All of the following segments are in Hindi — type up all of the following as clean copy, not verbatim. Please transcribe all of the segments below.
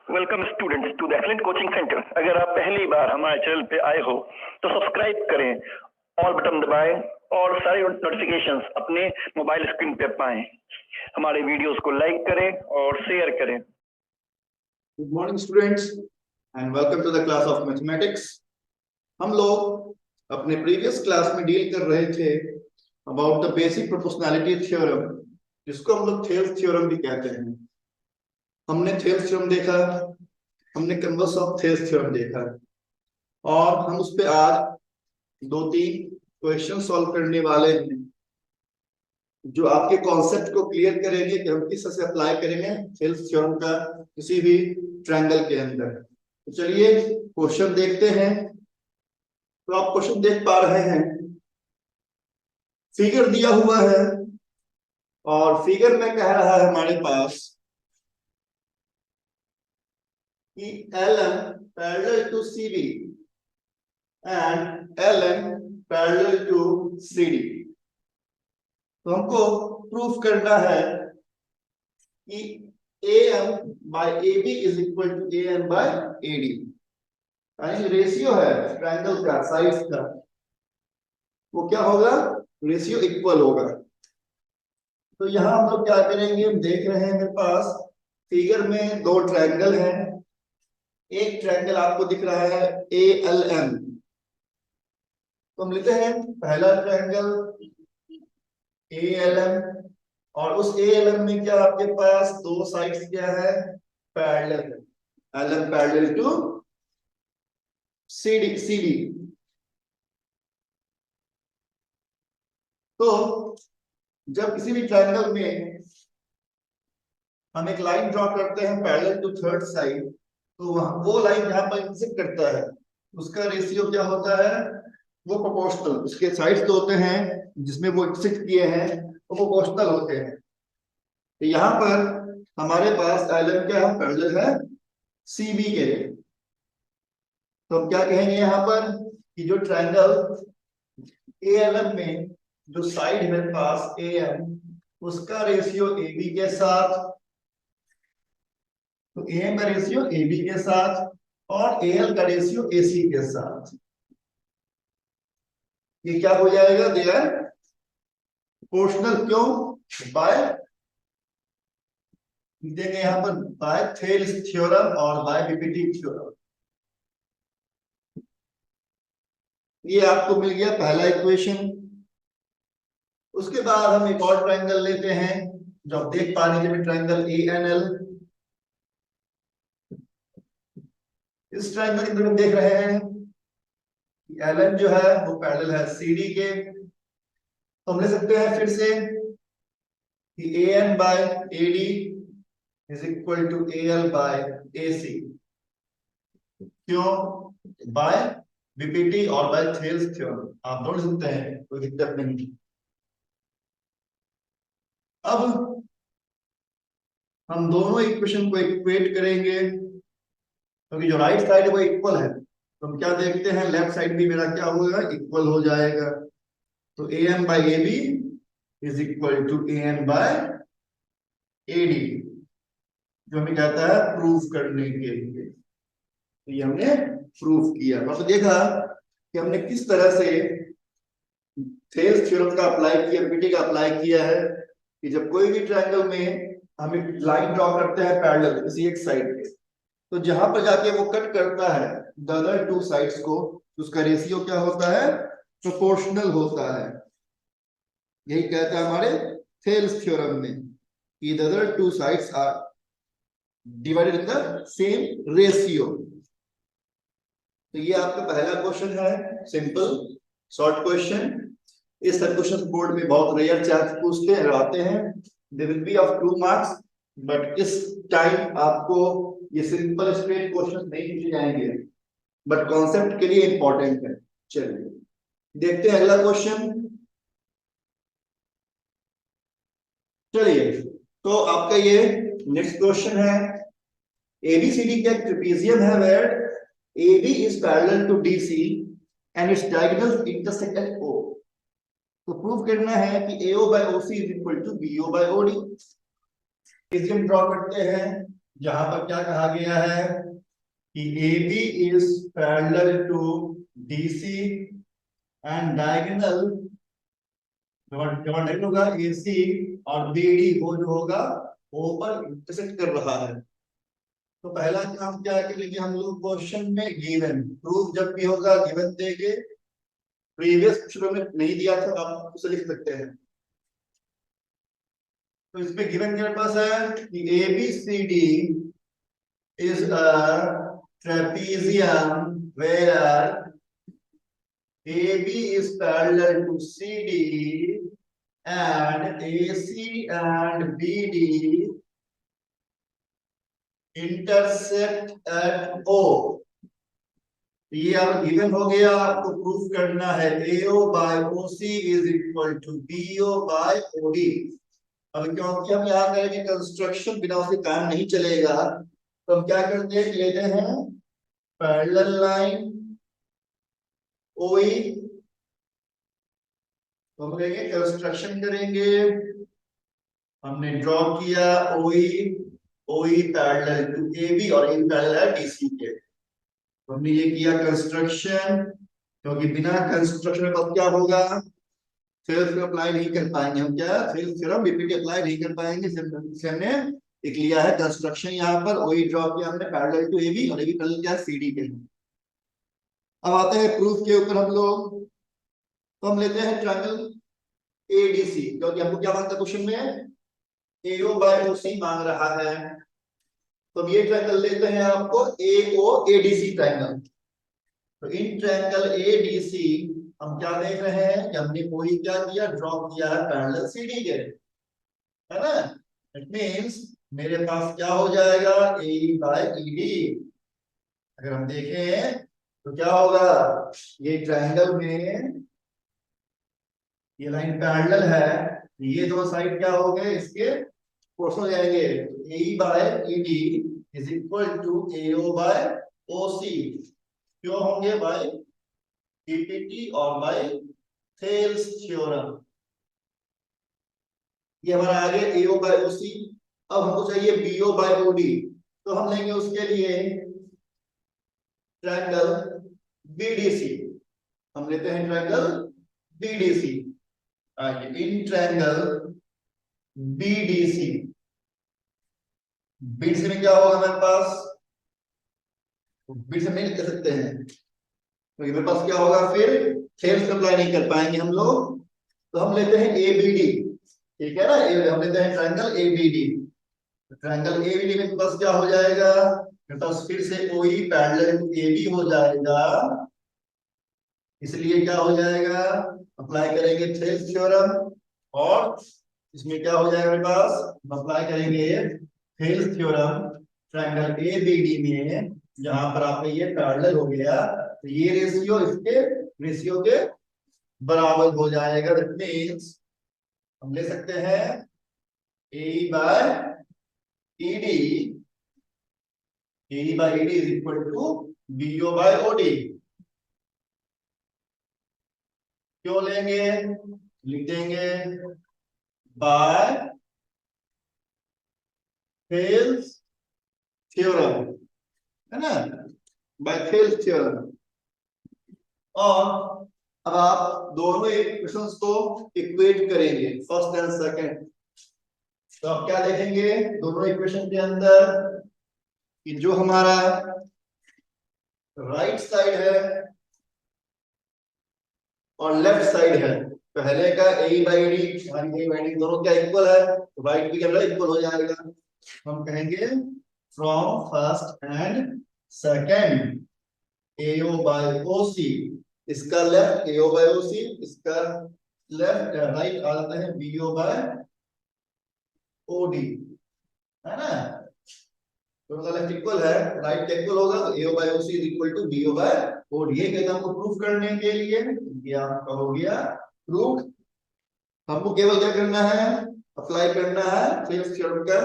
Welcome students to the excellent coaching centre. अगर आप पहली बार हमारे चैनल पे आए हो तो सब्सक्राइब करें, ऑल बटन दबाएं और सारे नोटिफिकेशंस अपने मोबाइल स्क्रीन पे पाएं। हमारे वीडियोस को लाइक करें और शेयर करें। Good morning students and welcome to the class of mathematics. हम लोग अपने प्रीवियस क्लास में डील कर रहे थे about the basic proportionality theorem, जिसको हम लोग थेल्स थ्योरम भी कहते हैं। हमने थेल्स थ्योरम देखा, हमने कन्वर्स ऑफ थेल्स थ्योरम देखा और हम उस पे आज 2-3 क्वेश्चन सॉल्व करने वाले हैं जो आपके कॉन्सेप्ट को क्लियर करेंगे कि हम किस तरह से अप्लाई करेंगे थेल्स थ्योरम का किसी भी ट्रायंगल के अंदर। तो चलिए क्वेश्चन देखते हैं। तो आप क्वेश्चन देख पा रहे हैं, फिगर दिया हुआ है और फिगर में कह रहा है हमारे पास कि LM parallel to CB and LM parallel to CD। तो हमको प्रूफ करना है कि AM by AB is equal to AM by AD। यानी रेशियो है ट्रायंगल का, साइड्स का, वो क्या होगा, रेशियो इक्वल होगा। तो यहाँ हम लोग क्या करेंगे, हम देख रहे हैं मेरे पास फिगर में 2 ट्रायंगल हैं। एक ट्रायंगल आपको दिख रहा है ALM, तो हम लेते हैं पहला ट्रायंगल ALM और उस ALM में क्या आपके पास 2 साइड्स क्या है, पैरेलल है। LM parallel to CD। तो जब किसी भी ट्रायंगल में हम एक लाइन ड्रॉ करते हैं पैरेलल टू थर्ड साइड, तो वो लाइन जहां पर इंटरसेक्ट करता है उसका रेशियो क्या होता है, वो प्रोपोर्शनल, उसके साइड्स जो होते हैं जिसमें वो इंटरसेक्ट किए हैं वो प्रोपोर्शनल होते हैं। तो यहाँ पर हमारे पास LM क्या है, पैरेलल है CB के। तो हम क्या कहेंगे यहाँ पर कि जो ट्रायंगल ALM में जो साइड है मेरे पास AM, उसका रेशियो AB के साथ, तो AM का रेशियो AB के साथ और AL का रेशियो AC के साथ, ये क्या हो जाएगा, दे आर प्रोपोर्शनल। क्यों, बाय देंगे यहाँ पर बाय थेल्स थ्योरम और बाय बीपीटी थ्योरम। ये आपको मिल गया पहला इक्वेशन। उसके बाद हम एक और ट्रायंगल लेते हैं जो आप देख पा रहे हैं, ट्रायंगल ANL। इस ट्रायंगल के अंदर हम देख रहे हैं कि LN जो है वो पैरेलल है CD के। तो हम ले सकते हैं फिर से कि AN by AD is equal to AL by AC। क्यों, बाय बीपीटी और बाय थेल्स थ्योरम आप दोनों सकते हैं, कोई दिक्कत नहीं। अब हम दोनों इक्वेशन को इक्वेट करेंगे क्योंकि जो राइट साइड है वो इक्वल है। तो हम क्या देखते हैं, लेफ्ट साइड भी मेरा क्या होगा, इक्वल हो जाएगा। तो AM by AB is equal to AN by AD, जो हमें कहता है प्रूफ करने के लिए। तो ये हमने प्रूफ किया। तो देखा कि हमने किस तरह से थेल्स थ्योरम का अप्लाई किया, बीपीटी का अप्लाई किया है कि जब कोई भी ट्रायंगल में हम एक लाइन ड्रॉ करते हैं पैरेलल किसी एक साइड पे, तो जहां पर जाके वो कट करता है द अदर 2 साइड्स को, उसका रेशियो क्या होता है, प्रोपोर्शनल होता है। यही कहता है हमारे थेल्स थ्योरम में कि the other 2 sides are divided in the same ratio. तो ये आपका पहला क्वेश्चन है, सिंपल शॉर्ट क्वेश्चन। इस क्वेश्चन बोर्ड में बहुत रेयर चांस पूछते हैं, आते हैं। They will be of 2 marks, but इस टाइम आपको ये सिंपल स्ट्रेट क्वेश्चन नहीं पूछे जाएंगे, बट कॉन्सेप्ट के लिए इंपॉर्टेंट है। चलिए देखते हैं अगला क्वेश्चन। चलिए तो आपका ये नेक्स्ट क्वेश्चन है, ABCD का ट्रेपेजियम है where AB is parallel to DC and its diagonals intersect at O। तो प्रूव करना है कि AO by OC is equal to BO by OD। Trapezium draw करते हैं जहां पर क्या कहा गया है कि AB is parallel to DC and diagonal, diagonal होगा AC और BD वो जो होगा O पर इंटरसेक्ट कर रहा है। तो पहला काम क्या करेंगे हम लोग, क्वेश्चन में गिवन प्रूफ जब भी होगा गिवन देंगे। प्रीवियस क्वेश्चन में नहीं दिया था, आप उसे लिख सकते हैं। तो इसमें गिवन मेरे पास है कि ABCD is a trapezium where AB is parallel to CD and AC and BD intersect at O। ये अब गिवन हो गया, आपको प्रूफ करना है AO by OC is equal to BO by OD। अब क्योंकि हम यहाँ करेंगे कंस्ट्रक्शन, बिना उसके काम नहीं चलेगा, तो हम क्या करते हैं, लेते हैं पैरेलल लाइन OE, तो हम करेंगे कंस्ट्रक्शन करेंगे। हमने ड्रॉ किया OE पैरेलल टू AB और AB पैरेलल है DC के, तो हमने ये किया कंस्ट्रक्शन। क्योंकि बिना कंस्ट्रक्शन में क्या होगा, थेल्स थ्योरम अप्लाई नहीं कर पाएंगे हम, क्या थेल्स थ्योरम बीपीटी अप्लाई नहीं कर पाएंगे। इसलिए हमने एक लिया है कंस्ट्रक्शन, यहाँ पर OE ड्रॉ किया हमने पैरेलल टू AB और AB पैरेलल क्या CD के। अब आते हैं प्रूफ के ऊपर हम लोग, तो हम लेते हैं ट्रायंगल ADC, क्योंकि हमको क्या मांगता है क्वेश्चन में, AO बाय OC मांग रहा है। तो ये ट्रायंगल लेते हैं आपको AO ADC ट्रायंगल। तो इन ट्रायंगल ADC हम क्या देख रहे हैं कि हमने कोई क्या किया, ड्रॉ किया है पैरेलल CD के, है ना। इट मींस मेरे पास क्या हो जाएगा, AE बाय ED। अगर हम देखें तो क्या होगा, ये ट्रायंगल में ये लाइन पैरेलल है, ये दो साइड क्या हो गए, इसके प्रोपोर्शनल हो जाएंगे। AE by ED is equal to AO by OC। क्यों होंगे, बाय बीपीटी और बाय थेल्स थ्योरम। ये हमारा आ गया AO बाय OC। अब हमको चाहिए BO बाय OD, तो हम लेंगे उसके लिए ट्रायंगल BDC। हम लेते हैं triangle BDC। In triangle BDC, BDC में क्या होगा हमारे पास, BDC नहीं लिख सकते हैं क्योंकि मेरे पास क्या होगा, फिर थेल्स अप्लाई नहीं कर पाएंगे हम लोग। तो हम लेते हैं ABD, ठीक है ना, हम लेते हैं ट्रायंगल ABD। ट्रायंगल ABD में बस क्या हो जाएगा, मेरे पास फिर से OE पैरेलल टू AB हो जाएगा, इसलिए क्या हो जाएगा, अप्लाई करेंगे थेल्स थ्योरम। और इसमें क्या हो जाएगा मेरे पास, अप्लाई करेंगे थेल्स थ्योरम ट्रायंगल ABD में, जहां पर आपका ये पैरेलल हो गया, तो ये रेशियो इसके रेशियो के बराबर हो जाएगा। दैट मींस हम ले सकते हैं AE by ED, AE by ED is equal to BO by OD। क्यों लेंगे, लिख देंगे बाय थेल्स थ्योरम, है ना, बाय थेल्स थ्योरम। और अब आप दोनों इक्वेशंस को इक्वेट करेंगे, फर्स्ट एंड सेकंड। तो आप क्या देखेंगे दोनों इक्वेशन के अंदर, कि जो हमारा राइट साइड है और लेफ्ट साइड है, पहले का AE बाई ED दोनों क्या इक्वल है, तो राइट भी क्या इक्वल हो जाएगा। हम कहेंगे from first and second AO by OC, इसका लेफ्ट AO बाय OC, इसका लेफ्ट राइट आ जाता है BO बाय OD, है ना। दोनों का लेफ्ट इक्वल है, राइट इक्वल होगा, तो AO by OC is equal to BO by OD। ये कहता हमको प्रूफ करने के लिए, ये आपका हो गया प्रूफ। हमको केवल क्या करना है, अप्लाई करना है थेल्स थ्योरम का,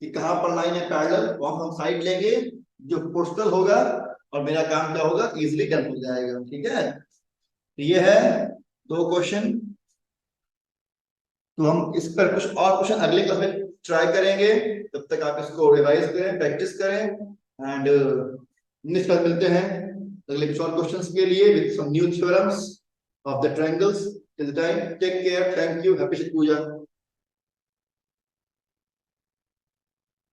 कि कहां पर लाइन है पैरेलल, वहां हम साइड लेंगे जो प्रोपोर्शनल होगा, और मेरा काम क्या होगा, इजीली डन हो जाएगा। ठीक है, तो ये है दो क्वेश्चन। तो हम इस पर कुछ और क्वेश्चन अगले क्लास में ट्राई करेंगे, तब तक आप इसको रिवाइज करें, प्रैक्टिस करें एंड नेक्स्ट बार मिलते हैं अगले कुछ और क्वेश्चंस के लिए with some new theorems of the triangles. Till the time take care, thank you, happy Chhath Puja.